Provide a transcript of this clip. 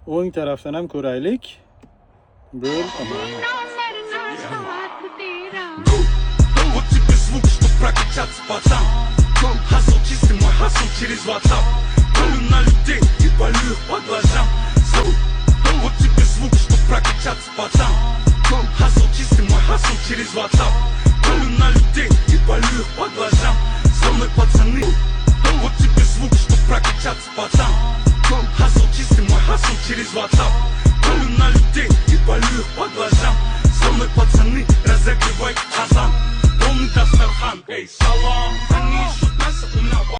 o'ng tarafdan ham ko'raylik. Bir Вот тебе звук, чтоб прокачаться, пацан. Хасл чистый, мой хасл через WhatsApp. Полю на людей и полю их по глазам. Вот тебе звук, чтоб прокачаться, пацан. Хасл чистый, мой хасл через WhatsApp. Полю на людей и полю их по глазам. Со мной пацаны. Вот тебе звук, чтоб прокачаться, пацан. Хасл чистый, мой хасл через WhatsApp. Полю на людей и полю их по глазам. Со мной пацаны, разогревай азан. Полный Дастархан, эй, салам. Они ищут мясо, у меня